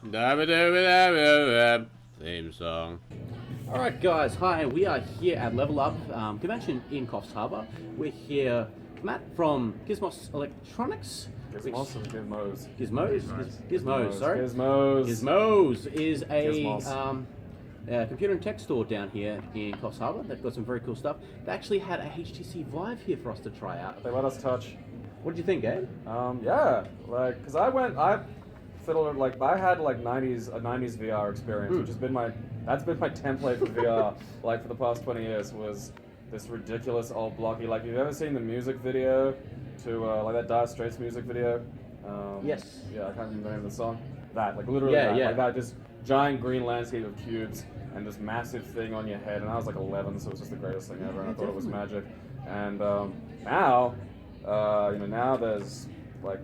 Theme song. Alright guys, hi, we are here at Level Up convention in Coffs Harbour. We're here, Matt from Gizmos Electronics. Gizmos and Gizmos. Gizmos, sorry. Gizmos is a computer and tech store down here in Coffs Harbour. They've got some very cool stuff. They actually had a HTC Vive here for us to try out. They let us touch. What did you think, Gabe? Yeah, like, cause I fiddled, like, I had like a 90s VR experience, which has been that's been my template for VR, like for the past 20 years, was this ridiculous old blocky, like, you've ever seen the music video to, like that Dire Straits music video? Yes. Yeah, I can't remember the name of the song. That, like literally like that, just giant green landscape of cubes and this massive thing on your head, and I was like 11, so it was just the greatest thing ever, and I thought it was magic. And now, now there's like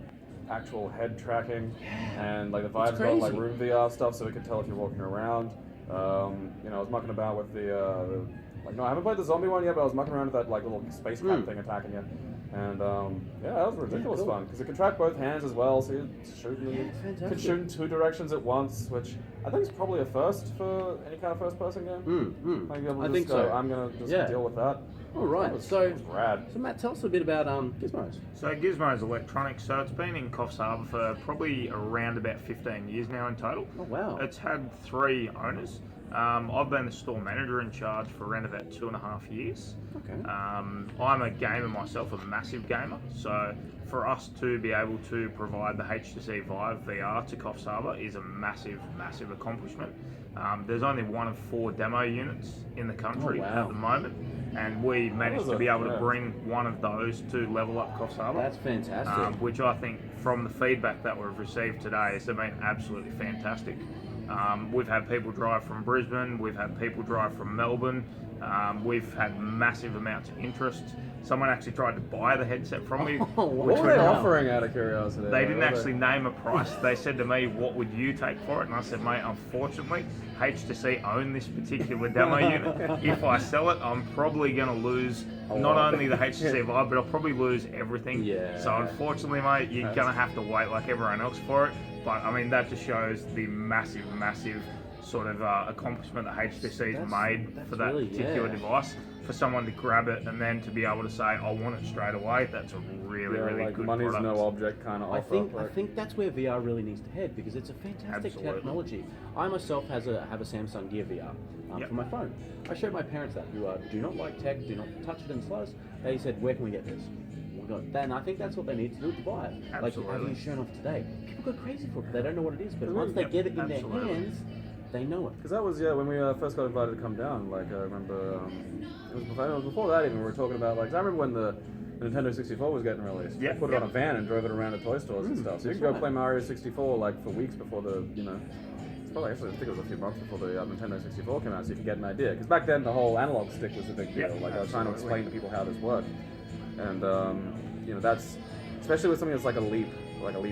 actual head tracking, and like the Vive's got like room VR stuff, so we can tell if you're walking around. I was mucking about with the I haven't played the zombie one yet, but I was mucking around with that like little spacecraft thing attacking you. And that was ridiculous fun, because it can track both hands as well, so you can shoot in two directions at once, which I think is probably a first for any kind of first-person game. I think so. I'm going to just deal with that. All right, so rad. So Matt, tell us a bit about Gizmos. So Gizmos Electronics, so it's been in Coffs Harbour for probably around about 15 years now in total. Oh wow. It's had 3 owners. I've been the store manager in charge for around about 2.5 years. Okay. I'm a gamer myself, a massive gamer. So for us to be able to provide the HTC Vive VR to Coffs Harbour is a massive, massive accomplishment. There's only 1 of 4 demo units in the country at the moment, and we managed to be able to bring 1 of those to Level Up Coffs Harbour. That's fantastic. Which I think, from the feedback that we've received today, has been absolutely fantastic. We've had people drive from Brisbane, we've had people drive from Melbourne, we've had massive amounts of interest. Someone actually tried to buy the headset from me. What were they offering, out of curiosity? They didn't actually name a price. They said to me, what would you take for it? And I said, mate, unfortunately, HTC own this particular demo unit. If I sell it, I'm probably going to lose not only the HTC Vive, but I'll probably lose everything. Yeah. So unfortunately, mate, you're going to have to wait like everyone else for it. But I mean, that just shows the massive, massive sort of accomplishment that HTC's made for that particular device. For someone to grab it and then to be able to say, I want it straight away, that's a really, really like good money's product. no object kind of offer. I think that's where VR really needs to head, because it's a fantastic technology. I myself have a Samsung Gear VR for my phone. I showed my parents that, who do not like tech, do not touch it in the slightest. They said, where can we get this? Then I think that's what they need to do with the Vive. Like having shown off today. People go crazy for it, they don't know what it is, but once they get it in their hands, they know it. Because that was, when we first got invited to come down, like, I remember, it was before that even, we were talking about, like, I remember when the Nintendo 64 was getting released. They put it on a van and drove it around to toy stores and stuff. So you could go play Mario 64, like, for weeks before the, it's probably, actually, I think it was a few months before the Nintendo 64 came out, so you could get an idea. Because back then, the whole analog stick was a big deal. I was trying to explain to people how this worked. And, that's, especially with something that's like a leap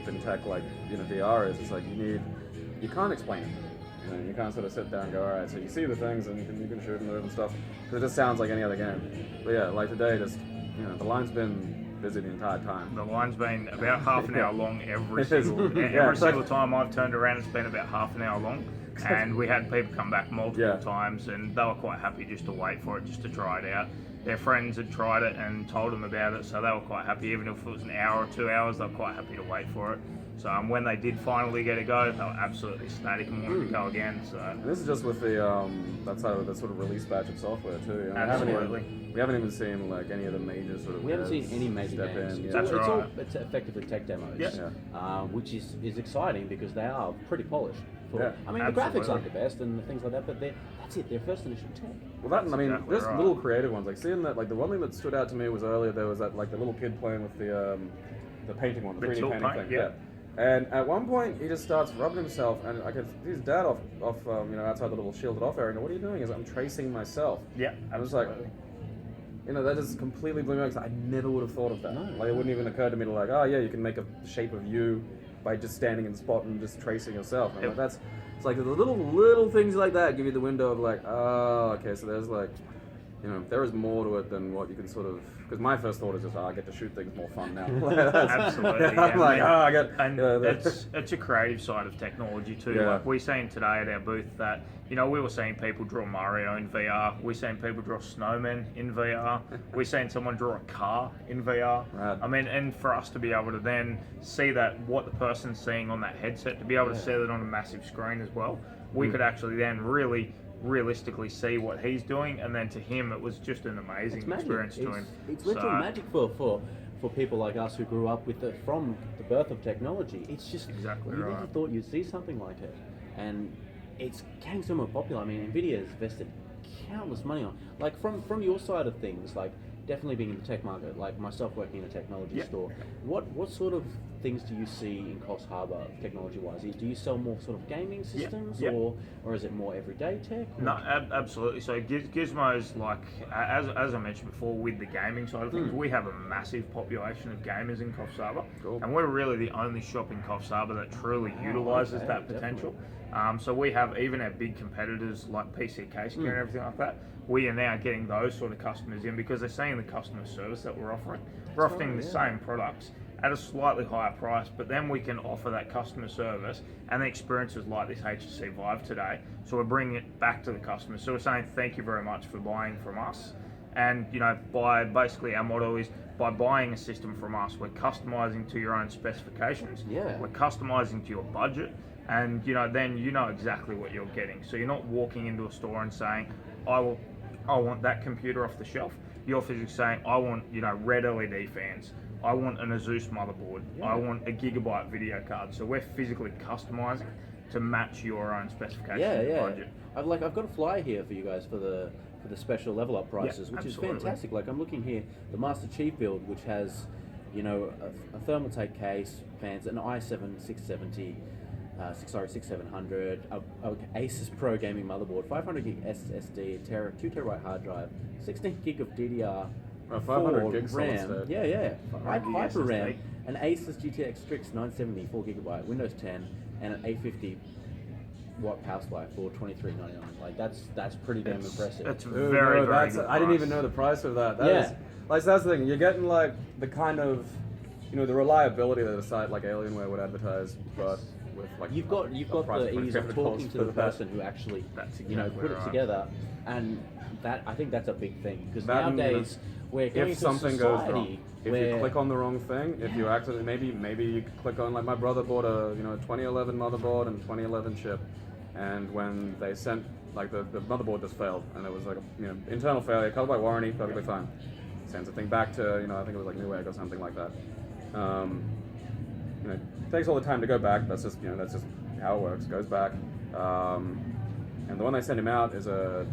in tech, like, VR is, it's like you can't explain it. You can't sort of sit down and go, all right, so you see the things and you can shoot and move and stuff. Because it just sounds like any other game. But yeah, like today, just, the line's been busy the entire time. The line's been about half an hour long every single time I've turned around. It's been about half an hour long. And we had people come back multiple times, and they were quite happy just to wait for it, just to try it out. Their friends had tried it and told them about it, so they were quite happy. Even if it was an hour or 2 hours, they were quite happy to wait for it. So when they did finally get a go, they were absolutely ecstatic and wanted to go again. So and this is just with the that's how the sort of release batch of software too. Absolutely. We haven't even seen like any of the major sort of. We haven't seen any major games. That's right. It's effectively tech demos, which is exciting because they are pretty polished. I mean, the graphics aren't the best and things like that, but that's it. They're first initial tech. Well, that I mean, there's little creative ones. Like seeing that, like the one thing that stood out to me was earlier there was that like the little kid playing with the painting one, the 3D painting thing. Yeah. And at one point, he just starts rubbing himself, and I could see his dad off outside the little shielded off area. And what are you doing? He's like, I'm tracing myself. Yeah. I was like, that just completely blew me away, because I never would have thought of that. No. Like, it wouldn't even occur to me to like, oh yeah, you can make a shape of you by just standing in the spot and just tracing yourself. And I'm like, it's like the little things like that give you the window of like, oh, okay, so there's like, there is more to it than what you can sort of. Because my first thought is just, I get to shoot things more fun now. Absolutely. I'm like, I get. And it's a creative side of technology too. Yeah. Like we're seeing today at our booth that, we were seeing people draw Mario in VR. We're seeing people draw snowmen in VR. We're seeing someone draw a car in VR. Right. I mean, and for us to be able to then see that what the person's seeing on that headset, to be able to see that on a massive screen as well, we could actually then really realistically see what he's doing, and then to him it was just an amazing experience to him. It's literally magic for people like us who grew up with it from the birth of technology. It's just exactly you right. never thought you'd see something like it, and it's getting so more popular. I mean, Nvidia has invested countless money on, like from your side of things, like definitely being in the tech market, like myself working in a technology store. What sort of things do you see in Coffs Harbour technology-wise? Do you sell more sort of gaming systems, or is it more everyday tech? Or? No, absolutely. So Gizmos, like as I mentioned before, with the gaming side of things, we have a massive population of gamers in Coffs Harbour, and we're really the only shop in Coffs Harbour that truly utilises that potential. So we have even our big competitors like PC Case Gear and everything like that. We are now getting those sort of customers in because they're seeing the customer service that we're offering. We're offering the same products at a slightly higher price, but then we can offer that customer service and the experiences like this HTC Vive today. So we're bringing it back to the customers. So we're saying thank you very much for buying from us. And by basically our motto is by buying a system from us, we're customizing to your own specifications. We're customizing to your budget, and then you know exactly what you're getting. So you're not walking into a store and saying, I want that computer off the shelf. You're physically saying, I want red LED fans. I want an Asus motherboard. I want a gigabyte video card. So we're physically customizing to match your own specifications and budget. I've got a flyer here for you guys for the special level up prices, which is fantastic. Like I'm looking here, the Master Chief build, which has a thermal take case, fans, an i7 670. 6700, Asus Pro gaming motherboard, 500 gig SSD, 2 terabyte hard drive, 16 gig of DDR, 500 gig RAM, solid Hyper RAM, an Asus GTX Strix 970, 4 gigabyte, Windows 10, and an 850 watt power supply for $23.99. Like that's pretty damn impressive. That's very good. I didn't even know the price of that. That is, like, that's the thing. You're getting like the kind of the reliability that a site like Alienware would advertise, but with like you've got the ease of talking to the person who actually put it together, and that I think that's a big thing because nowadays we're going if into something goes wrong, if you click on the wrong thing, if you accidentally maybe you click on, like my brother bought a 2011 motherboard and 2011 chip, and when they sent like the motherboard just failed and it was like internal failure covered by warranty, perfectly fine. Sends the thing back to I think it was like Newegg or something like that. It takes all the time to go back. That's just how it works. Goes back, and the one they sent him out is a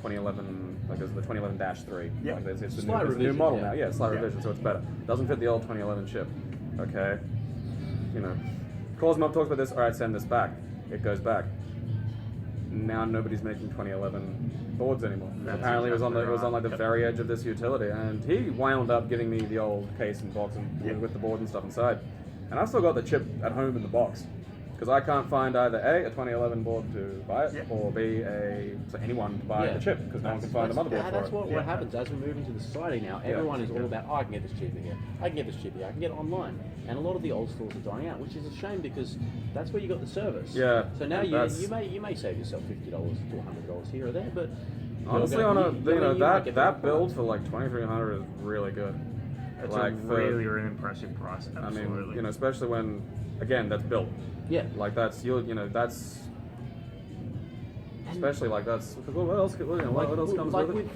2011, it's the 2011-3. Yeah, it's the new model now. Yeah, slight revision, so it's better. Doesn't fit the old 2011 chip. Okay, calls him up, talks about this. All right, send this back. It goes back. Now nobody's making 2011 boards anymore. Apparently, it was on the very edge of this utility, and he wound up giving me the old case and box and with the board and stuff inside. And I've still got the chip at home in the box because I can't find either A, a 2011 board to buy it, or B, anyone to buy the chip because no one can find a motherboard for it. That's what happens as we move into the society now. Everyone is all about, I can get this cheaper here, I can get this cheaper here, I can get it online. And a lot of the old stores are dying out, which is a shame because that's where you got the service. Yeah. So now you may save yourself $50 to $100 here or there, but honestly, that build for like $2,300 is really good. It's a really impressive price. Absolutely. I mean, especially when, again, that's built. Yeah. Like that's that's. Especially like that's. What else? What else comes with it?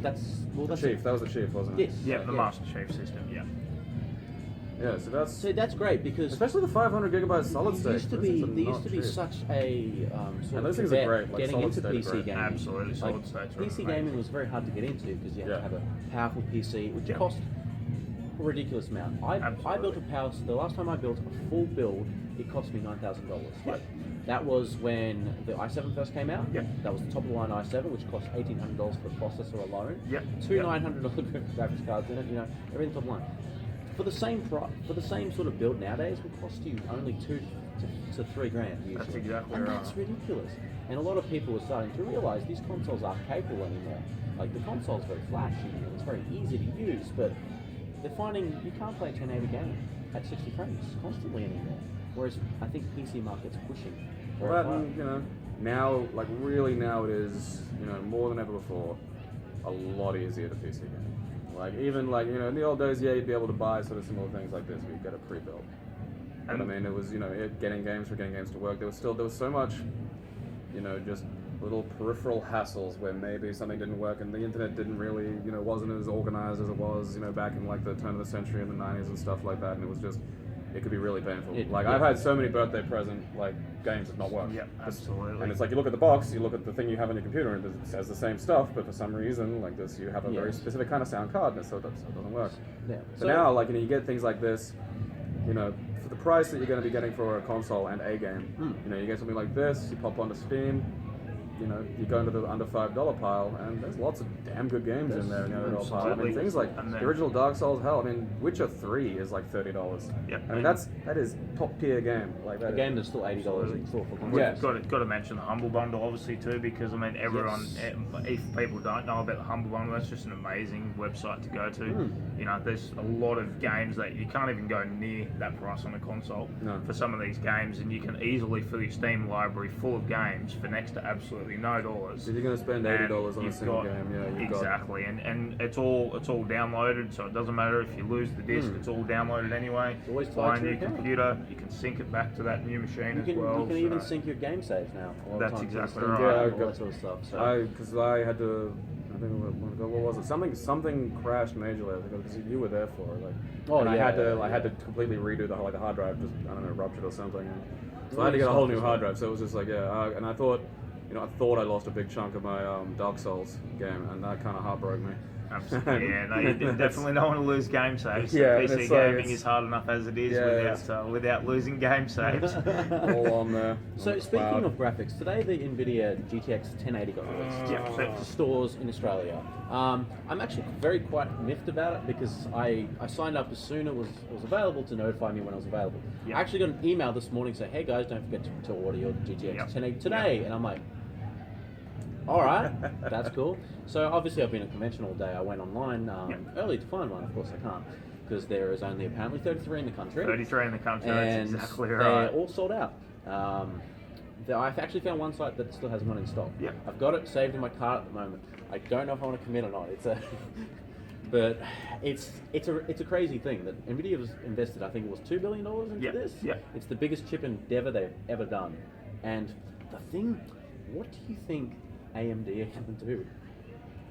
That's the Chief. That was the Chief, wasn't it? Yes. Yeah, the Master Chief system. Yeah. Yeah, so that's great because especially the 500 gigabyte solid state. There used to be such a and those things are great. Like getting into state PC gaming. Absolutely, solid states. PC gaming was very hard to get into because you had to have a powerful PC, which cost a ridiculous amount. I built the last time I built a full build, it cost me $9,000. That was when the i7 first came out. That was the top of the line i7, which cost $1,800 for the processor alone. Two $900 graphics cards in it. Everything top of the line. For the same sort of build nowadays, will cost you only $200 to $3,000 usually. That's exactly and right. that's ridiculous. And a lot of people are starting to realise these consoles aren't capable anymore. Like the console's very flashy and it's very easy to use, but they're finding you can't play a 1080 game at 60 frames constantly anymore. Whereas I think PC market's pushing. Well, and, you know, now, like really now it is, you know, more than ever before, a lot easier to PC game. Like even like, you know, in the old days, yeah, you'd be able to buy sort of similar things like this, where you'd get it pre-built. But I mean, it was, you know, getting games to work. There was so much, you know, just little peripheral hassles where maybe something didn't work and the internet didn't really, you know, wasn't as organized as it was, you know, back in like the turn of the century in the 90s and stuff like that, and it was just, it could be really painful. I've had so many birthday present like games that not work. Yeah, absolutely. And it's like you look at the box, you look at the thing you have on your computer, and it says the same stuff, but for some reason, like this, you have a very specific kind of sound card, and so it doesn't work. Yeah. So now, like, you know, you get things like this, you know, for the price that you're going to be getting for a console and a game, you know, you get something like this, you pop onto Steam, you know, you go into the under $5 pile, and there's lots of damn good games in there in the under $5 pile. I mean, things like the original Dark Souls, hell, I mean, Witcher 3 is like $30. Yep. I mean, that is top tier game. Like that a game that's still $80 in store for console. We've got to mention the Humble Bundle obviously too, because I mean everyone, if people don't know about the Humble Bundle, that's just an amazing website to go to. You know, there's a lot of games that you can't even go near that price on a console for some of these games, and you can easily fill your Steam library full of games for next to absolutely no dollars. So you're going to spend $80 on a single game, exactly, and it's all downloaded, so it doesn't matter if you lose the disc. It's all downloaded anyway. It's always on your computer. You can sync it back to that new machine as well. You can even sync your game saves now. That's exactly right. Yeah, all that sort of stuff. So. Because I had to. I think what was it? Something crashed majorly. I think because you were there for it. Like, I had to completely redo the hard drive. Just I don't know, ruptured or something. So I had to get a whole new hard drive. So it was just like and I thought. You know, I thought I lost a big chunk of my Dark Souls game, and that kind of heartbroke me. Absolutely, yeah. No, you definitely don't want to lose game saves. Yeah, PC gaming is hard enough as it is without losing game saves. All on there. So speaking of graphics, today the Nvidia GTX 1080 got released to stores in Australia. I'm actually quite miffed about it because I signed up as soon as it was available to notify me when it was available. I actually got an email this morning saying, "Hey guys, don't forget to order your GTX 1080 today," and I'm like, all right, that's cool. So obviously I've been at convention all day. I went online early to find one. Of course I can't because there is only apparently 33 in the country. 33 in the country, and that's exactly right. They're all sold out. I've actually found one site that still has one in stock. Yep. I've got it saved in my cart at the moment. I don't know if I want to commit or not. But it's a crazy thing that Nvidia has invested. I think it was $2 billion into this. Yeah. It's the biggest chip endeavor they've ever done. And the thing, what do you think AMD are going to do?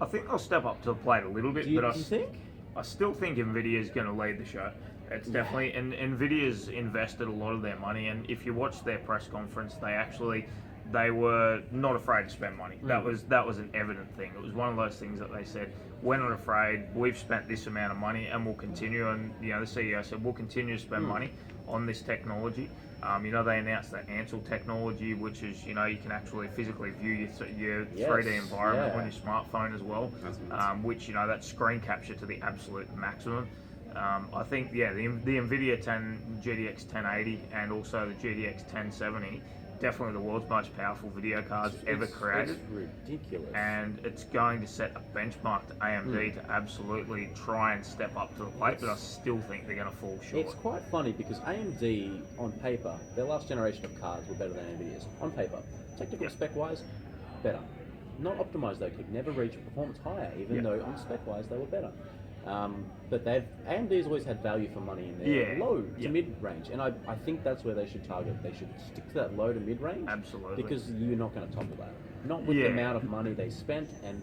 I think they'll step up to the plate a little bit, Do you I think? I still think Nvidia is going to lead the show. It's definitely, and Nvidia's invested a lot of their money, and if you watch their press conference, they were not afraid to spend money. That was an evident thing. It was one of those things that they said, we're not afraid, we've spent this amount of money and we'll continue, and you know, the CEO said we'll continue to spend money on this technology. You know, they announced that Ansel technology, which is, you know, you can actually physically view your 3D environment on your smartphone as well, which, you know, that's screen capture to the absolute maximum. I think, the Nvidia GTX 1080 and also the GTX 1070, definitely the world's most powerful video cards ever created. It's ridiculous. And it's going to set a benchmark to AMD to absolutely try and step up to the plate, but I still think they're going to fall short. It's quite funny because AMD, on paper, their last generation of cards were better than Nvidia's. On paper. Technical spec-wise, better. Not optimized though, could never reach a performance higher, even though on spec-wise they were better. But AMD's always had value for money in their low to mid range, and I think that's where they should target. They should stick to that low to mid range. Absolutely. Because you're not going to topple that. Not with the amount of money they spent, and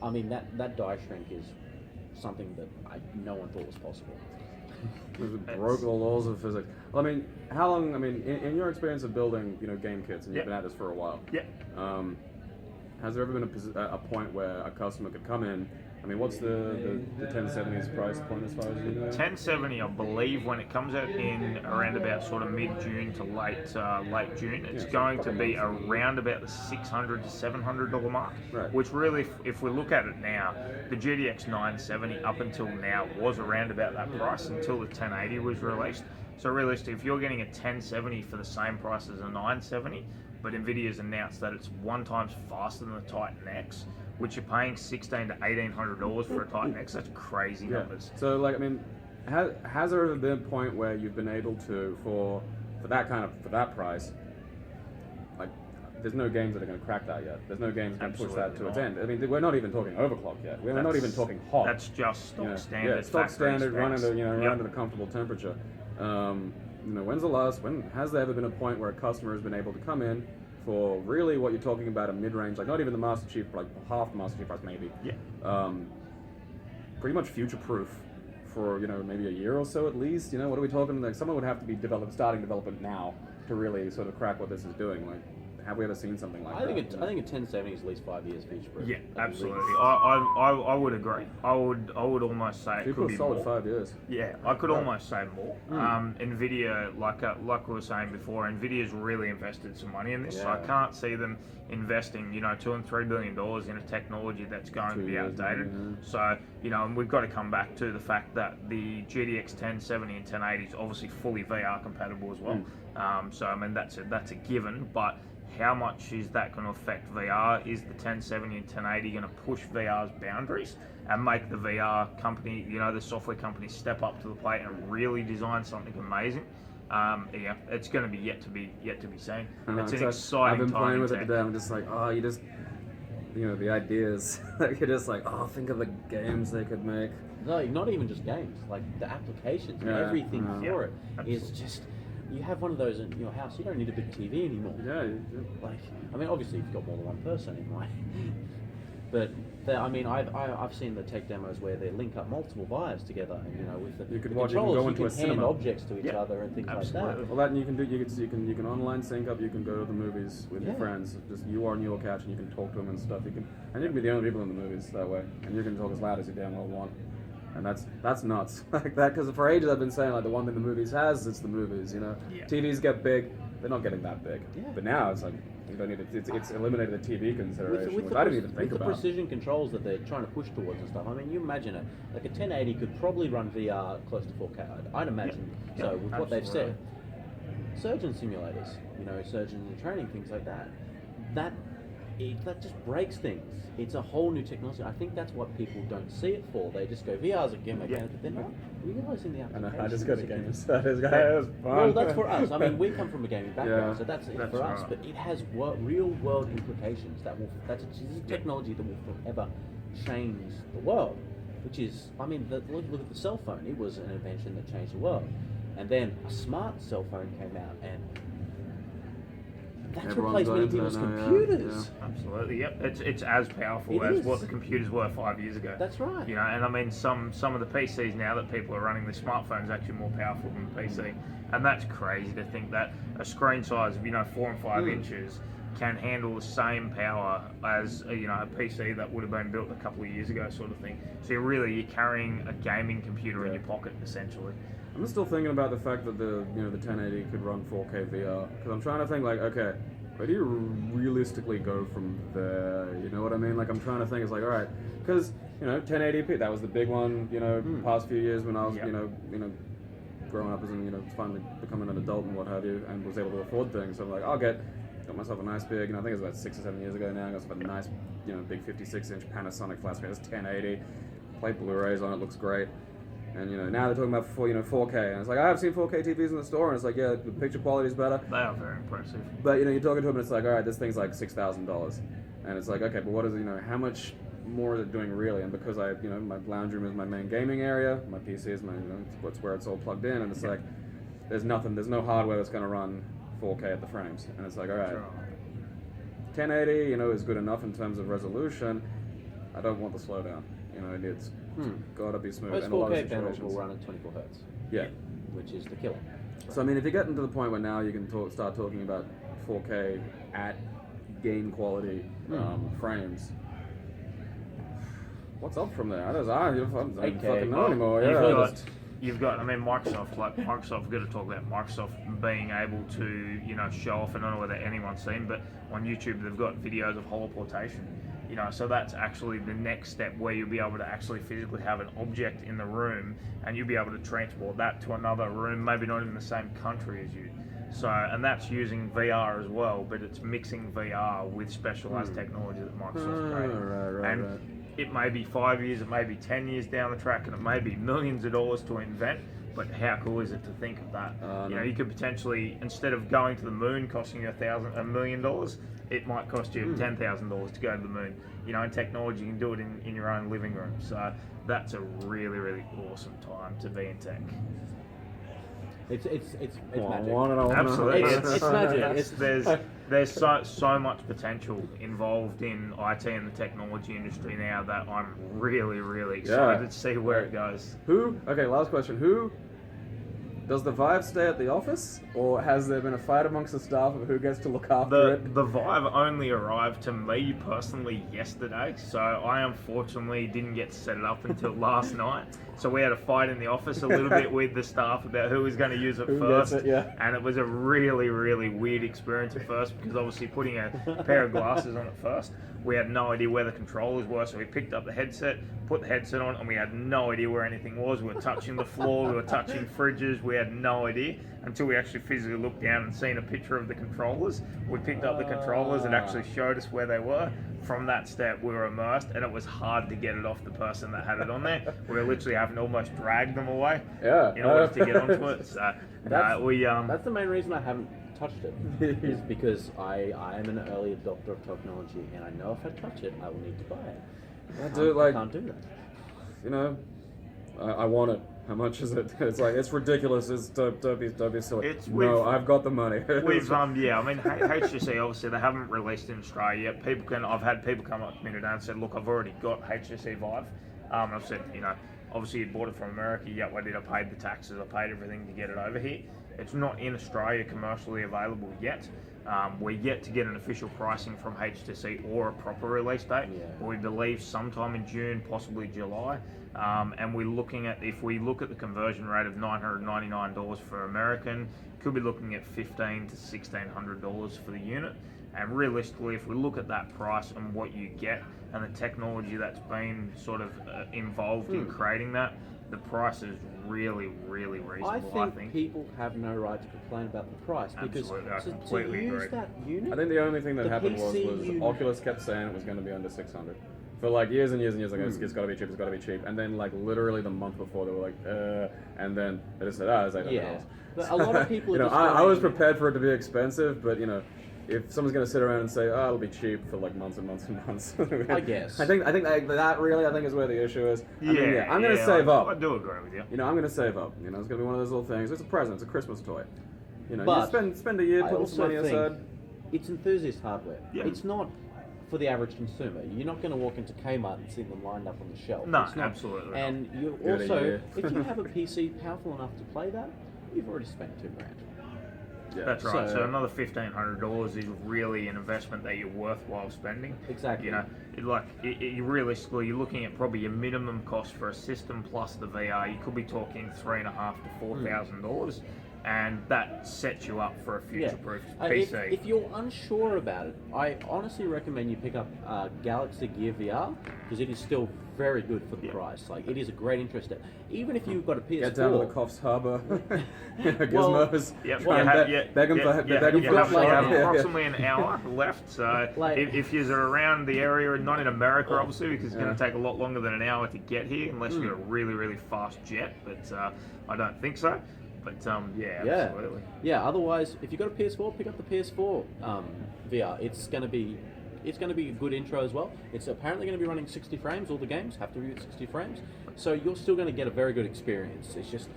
I mean that die shrink is something that no one thought was possible. It broke the laws of physics. Well, I mean, how long? I mean, in your experience of building, you know, game kits, and you've been at this for a while. Has there ever been a point where a customer could come in? I mean, what's the 1070's price point as far as you know? 1070, I believe, when it comes out in around about sort of mid-June to late June, it's going to be around about the $600 to $700 mark. Right. Which really, if we look at it now, the GTX 970 up until now was around about that price until the 1080 was released. So realistically, if you're getting a 1070 for the same price as a 970, but Nvidia's announced that it's 1 times faster than the Titan X, which you're paying $1,600 to $1,800 for a Titan X, that's crazy numbers. So like, I mean, has there ever been a point where you've been able to, for that price, like, there's no games that are going to crack that yet. There's no games that can push that to its end. I mean, we're not even talking overclock yet. We're not even talking hot. That's just stock standard. Yeah, stock standard, running at a comfortable temperature. When has there ever been a point where a customer has been able to come in for really what you're talking about, a mid-range, like not even the Master Chief, like half the Master Chief price maybe. Yeah. Pretty much future-proof for maybe a year or so at least. What are we talking? Like someone would have to be starting development now to really sort of crack what this is doing. Like, have we ever seen something like that? I think a 1070 is at least 5 years future-proof. Yeah, absolutely. I would agree. I would almost say it could be solid more. 5 years. Yeah, I could almost say more. Nvidia, like we were saying before, Nvidia's really invested some money in this. So I can't see them investing, $2 and $3 billion in a technology that's going to be outdated. So, and we've got to come back to the fact that the GTX 1070 and 1080 is obviously fully VR compatible as well. So I mean that's a given, but how much is that going to affect VR? Is the 1070 and 1080 going to push VR's boundaries and make the VR company, the software company, step up to the plate and really design something amazing? It's going to be yet to be seen. It's an exciting I've been time playing with tech. it today. I'm just like, the ideas. Like, you're just like, think of the games they could make. No, not even just games. Like the applications, and everything for it is just. You have one of those in your house, you don't need a big TV anymore. Like, I mean, obviously you've got more than one person in mind. But I've seen the tech demos where they link up multiple vives together, and with the controllers, you can hand objects to each other and things like that. Well, that you can online sync up. You can go to the movies with your friends. Just you on your couch, and you can talk to them and stuff. You can be the only people in the movies that way, and you can talk as loud as you damn well want. And that's nuts, like that, because for ages I've been saying, like, the one thing the movies has, it's the movies, TVs get big, they're not getting that big, but now it's like, you don't need it, it's eliminated the TV consideration, which I didn't even think about. With the precision controls that they're trying to push towards and stuff, I mean, you imagine it, like a 1080 could probably run VR close to 4K, I'd imagine, so with what they've said. Surgeon simulators, surgeons in training, things like that, that just breaks things. It's a whole new technology. I think that's what people don't see it for. They just go, VR's a gimmick, but they're not realising the application. I just got a game. That was fun. Well, that's for us. I mean, we come from a gaming background, so that's for us. But it has real-world implications. That's a technology that will forever change the world. Which is, I mean, look at the cell phone. It was an invention that changed the world. And then a smart cell phone came out, and that's replaced many people's computers. Absolutely, yep. It's as powerful as what the computers were 5 years ago. That's right. And I mean, some of the PCs now that people are running, the smartphone is actually more powerful than the PC, and that's crazy to think that a screen size of 4 and 5 inches can handle the same power as a PC that would have been built a couple of years ago, sort of thing. So you're carrying a gaming computer in your pocket essentially. I'm still thinking about the fact that the 1080 could run 4K VR, because I'm trying to think, like, okay, where do you realistically go from there? You know what I mean? Like, I'm trying to think, it's like, all right, because 1080p, that was the big one, past few years when I was growing up as finally becoming an adult and what have you, and was able to afford things. So I'm like, got myself a nice big, I think it was about 6 or 7 years ago now, I got myself a nice big 56-inch Panasonic flat screen. It's 1080, play Blu-rays on it, looks great. And now they're talking about 4K, and it's like, I have seen 4K TVs in the store, and it's like, yeah, the picture quality is better. They are very impressive. But you're talking to them, and it's like, all right, this thing's like $6,000, and it's like, okay, but what is it? How much more is it doing really? And because my lounge room is my main gaming area, my PC is my, it's where it's all plugged in, and it's like, there's no hardware that's going to run 4K at the frames, and it's like, all right, 1080, is good enough in terms of resolution. I don't want the slowdown. It's gotta be smooth. Most and a lot of 4K panels situations will run at 24 hertz. Yeah. Which is the killer. So I mean, if you're getting to the point where now you can start talking about 4K at game quality frames, what's up from there? I don't fucking know anymore. You've got, Microsoft, we've got to talk about Microsoft being able to, show off, and I don't know whether anyone's seen, but on YouTube they've got videos of holoportation. So that's actually the next step where you'll be able to actually physically have an object in the room and you'll be able to transport that to another room, maybe not in the same country as you. So, and that's using VR as well, but it's mixing VR with specialized technology that Microsoft's creating. It may be 5 years, it may be 10 years down the track, and it may be millions of dollars to invent, but how cool is it to think of that? You could potentially, instead of going to the moon costing you $1 million, it might cost you $10,000 to go to the moon. And technology, you can do it in your own living room. So that's a really, really awesome time to be in tech. It's magic. Absolutely, it's magic. There's so much potential involved in IT and the technology industry now that I'm really, really excited to see where it goes. Okay, last question. Does the Vive stay at the office, or has there been a fight amongst the staff of who gets to look after it? The Vive only arrived to me personally yesterday, so I unfortunately didn't get to set it up until last night. So we had a fight in the office a little bit with the staff about who was going to use it first. And it was a really, really weird experience at first, because obviously putting a pair of glasses on it first, we had no idea where the controllers were, so we picked up the headset, put the headset on, and we had no idea where anything was. We were touching the floor, we were touching fridges, we had no idea until we actually physically looked down and seen a picture of the controllers. We picked up the controllers, it actually showed us where they were. From that step, we were immersed, and it was hard to get it off the person that had it on there. We were literally having to almost drag them away in order to get onto it. So that's the main reason I haven't touched it, is because I am an early adopter of technology, and I know if I touch it, I will need to buy it. I can't do that. I want it. How much is it? It's like, it's ridiculous. Don't be silly. I've got the money. HTC, obviously they haven't released in Australia yet. I've had people come up to me today and said, look, I've already got HTC Vive. And I've said, obviously you bought it from America. Yeah, I did. I paid the taxes. I paid everything to get it over here. It's not in Australia commercially available yet. We're yet to get an official pricing from HTC or a proper release date. We believe sometime in June, possibly July. And we're looking at, if we look at the conversion rate of $999 for American, could be looking at $1,500 to $1,600 for the unit. And realistically, if we look at that price and what you get and the technology that's been sort of involved in creating that, the price is really, really reasonable. I think people have no right to complain about the price, because to use that unit, I think the only thing that happened was Oculus kept saying it was going to be under 600 for like years and years and years. Like, it's got to be cheap, it's got to be cheap, and then like literally the month before they were like, and then they just said, it's $800. But a lot of people. I was prepared for it to be expensive, but if someone's going to sit around and say, it'll be cheap for like months and months and months, I guess. I think that really is where the issue is. I'm going to save up. I do agree with you. I'm going to save up. It's going to be one of those little things. It's a present. It's a Christmas toy. But you spend a year putting some money aside. It's enthusiast hardware. Yeah. It's not for the average consumer. You're not going to walk into Kmart and see them lined up on the shelf. No, absolutely. And you also, if you have a PC powerful enough to play that, you've already spent $2,000. Yeah. That's right. So another $1,500 is really an investment that you're worthwhile spending. Exactly. Realistically, you're looking at probably your minimum cost for a system plus the VR. You could be talking $3,500 to $4,000, and that sets you up for a future-proof PC. If you're unsure about it, I honestly recommend you pick up Galaxy Gear VR, because it is still very good for the price. Like, it is a great interest. Even if you've got a PS4, get down to the Coffs Harbour, Gizmos. Beg them for approximately an hour left. So if you're around the area, not in America, obviously, because it's going to take a lot longer than an hour to get here, unless you're a really, really fast jet. But I don't think so. But absolutely. Yeah. Otherwise, if you've got a PS4, pick up the PS4 VR. It's going to be a good intro as well. It's apparently going to be running 60 frames. All the games have to be at 60 frames. So you're still going to get a very good experience. It's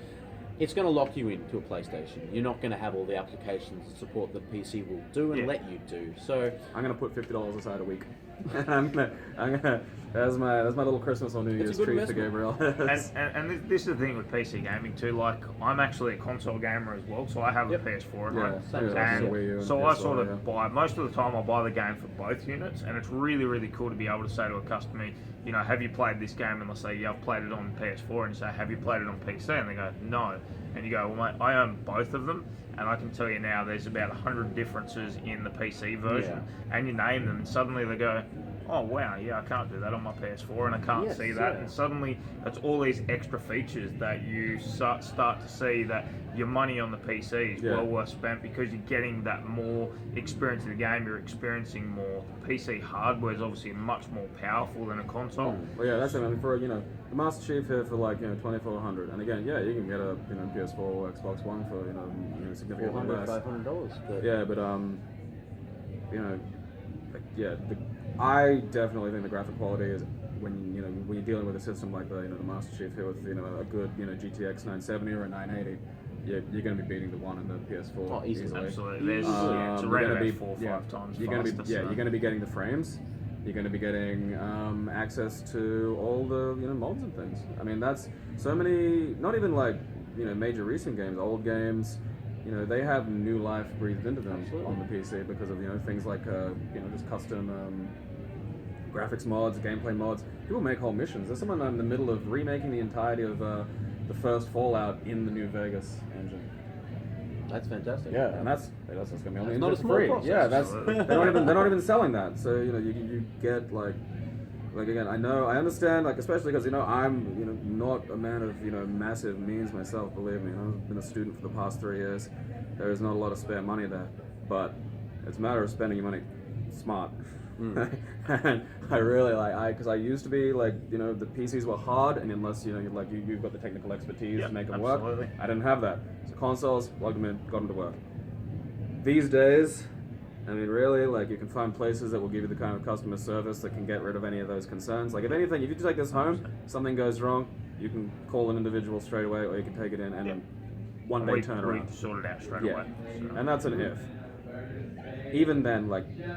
going to lock you into a PlayStation. You're not going to have all the applications and support that PC will do and let you do. So I'm going to put $50 aside a week. I'm gonna. That's my little Christmas or New Year's treat to Gabriel. and this is the thing with PC gaming too. Like, I'm actually a console gamer as well, so I have a PS4 at home. So I sort of buy, most of the time I'll buy the game for both units, and it's really, really cool to be able to say to a customer, have you played this game? And they'll say, yeah, I've played it on PS4, and you say, have you played it on PC? And they go, no. And you go, well, mate, I own both of them. And I can tell you now, there's about 100 differences in the PC version, and you name them, and suddenly they go, oh wow, yeah, I can't do that on my PS4, and I can't Yes, see that. yeah. And suddenly, it's all these extra features that you start to see that your money on the PC is well worth spent, because you're getting that more experience in the game. You're experiencing more. The PC hardware is obviously much more powerful than a console. Well, yeah, that's it. I mean, for the Master Chief here for like 2,400, and again, yeah, you can get a PS4 or Xbox One for significantly $400, less. $500. But Yeah, but I definitely think the graphic quality is when you're dealing with a system like the Master Chief here with a good GTX 970 or a 980. You're going to be beating the one in the PS4 easily. Absolutely. There's it's around about 4 or 5 times you're faster. You're going to be getting the frames. You're going to be getting access to all the mods and things. I mean, that's so many. Not even like major recent games, old games. They have new life breathed into them on the PC because of things like just custom graphics mods, gameplay mods. People make whole missions. There's someone in the middle of remaking the entirety of the first Fallout in the New Vegas engine. that's fantastic. Yeah, and that's going to be on the Not a engine small free. process. Yeah, they're not even selling that. So you get like again, I understand, like, especially because I'm not a man of massive means myself. Believe me, I've been a student for the past 3 years. There is not a lot of spare money there, but it's a matter of spending your money smart. And I really because I used to be like the PCs were hard, and unless you've got the technical expertise to make them work, I didn't have that. So consoles, plugged them in, got them to work. These days, I mean, really, you can find places that will give you the kind of customer service that can get rid of any of those concerns. Like, if anything, if you take this home, something goes wrong, you can call an individual straight away, or you can take it in and one day turn around. Sort it out straight away. So. And that's an if. Even then,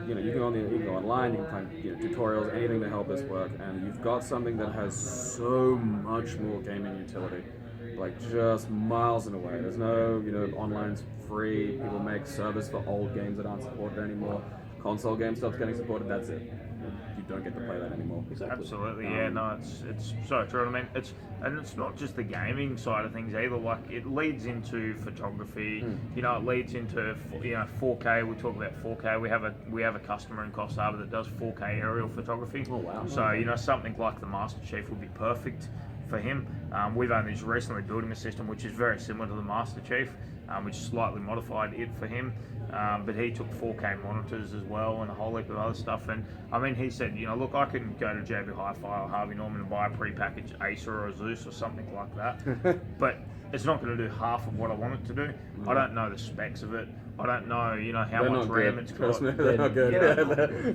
you can go online, you can find tutorials, anything to help this work, and you've got something that has so much more gaming utility, just miles and away. There's no, online's free. People make servers for old games that aren't supported anymore. Console game stuff's getting supported. That's it. You don't get to play that anymore. Exactly. Absolutely, yeah. No, it's so true. I mean, it's not just the gaming side of things either. Like, it leads into photography. It leads into 4K. We talk about 4K. We have a customer in Coffs Harbour that does 4K aerial photography. Oh wow. So something like the Master Chief would be perfect for him. We've only just recently built him a system which is very similar to the Master Chief, which slightly modified it for him. But he took 4K monitors as well and a whole heap of other stuff. And I mean, he said, look, I can go to JB Hi-Fi or Harvey Norman and buy a pre-packaged Acer or a Zeus or something like that. But it's not going to do half of what I want it to do. I don't know the specs of it. I don't know, how much RAM it's got. They're not good.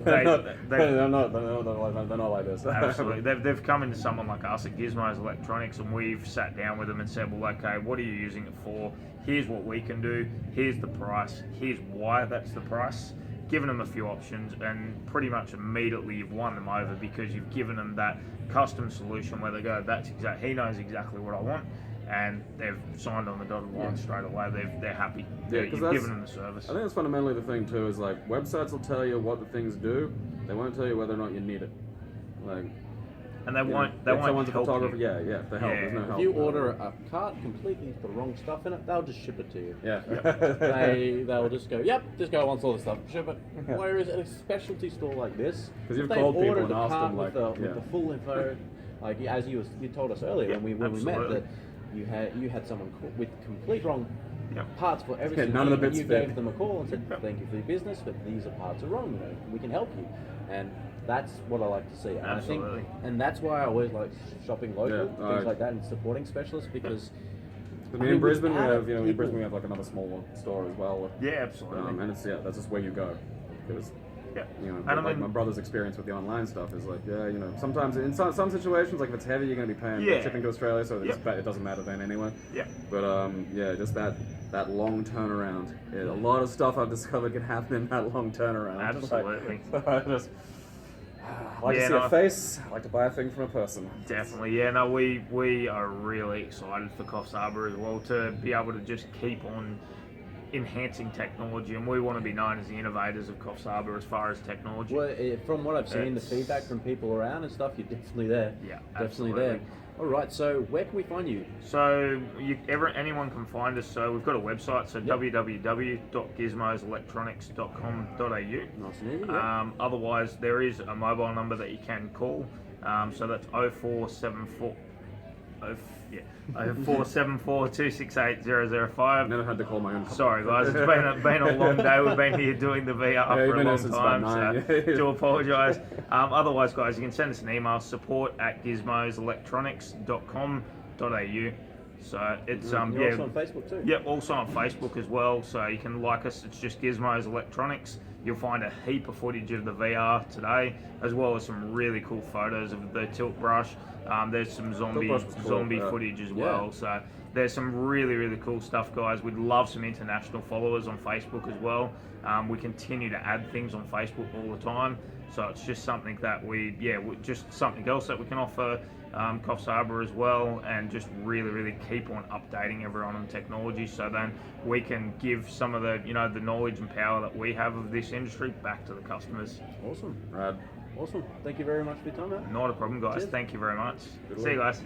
They're not like this. Absolutely. They've come into someone like us at Gizmos Electronics, and we've sat down with them and said, well, okay, what are you using it for? Here's what we can do. Here's the price. Here's why that's the price. Given them a few options, and pretty much immediately you've won them over, because you've given them that custom solution where they go, he knows exactly what I want. And they've signed on the dotted line straight away. They're happy. You've given them the service. I think that's fundamentally the thing too. Is websites will tell you what the things do. They won't tell you whether or not you need it. And they won't. If They won't someone's a help photographer, you. they help. There's no help. If you order a cart completely with the wrong stuff in it, they'll just ship it to you. Yeah. They'll just go, this guy wants all this stuff, ship it. Whereas at a specialty store like this, because you've they called people ordered and the asked cart them with the full info, as you told us earlier when we met that you had someone with complete wrong parts for everything. None of the bits you fit. gave them a call and said, thank you for your business, but these parts are wrong. We can help you. And that's what I like to see. And Absolutely. and that's why I always like shopping local, things like that, and supporting specialists, because in Brisbane we have, we have another small store as well. Yeah, absolutely. And it's that's just where you go, because and my brother's experience with the online stuff is sometimes in some situations, if it's heavy, you're going to be paying for shipping to Australia, so it doesn't matter then anyway. Yeah. But just that long turnaround. A lot of stuff I've discovered can happen in that long turnaround. Absolutely. I like to see a face. I like to buy a thing from a person. Definitely, yeah. No, we are really excited for Coffs Harbour as well to be able to just keep on enhancing technology, and we want to be known as the innovators of Coffs Harbour as far as technology. Well, from what I've seen, the feedback from people around and stuff, you're definitely there. Yeah, definitely absolutely. All right, so where can we find you? So anyone can find us. So we've got a website, so www.gizmoselectronics.com.au. Nice and easy. Yeah. Otherwise, there is a mobile number that you can call. So that's 0474. 0474 268 005. Never had to call my own. Sorry, guys, it's been a long day. We've been here doing the VR for a long time, so do apologise. Otherwise, guys, you can send us an email, support@gizmoselectronics.com.au. So it's You're also on Facebook too. Yep, also on Facebook as well. So you can like us. It's just Gizmos Electronics. You'll find a heap of footage of the VR today, as well as some really cool photos of the tilt brush. There's some zombie footage as well. So there's some really cool stuff, guys. We'd love some international followers on Facebook as well. We continue to add things on Facebook all the time. So it's just something that just something else that we can offer Coffs Harbour as well, and just really keep on updating everyone on technology, so then we can give some of the the knowledge and power that we have of this industry back to the customers. Awesome. Rad. Awesome. Thank you very much for your time, man. Not a problem, guys. Cheers. Thank you very much. Good See you luck. guys.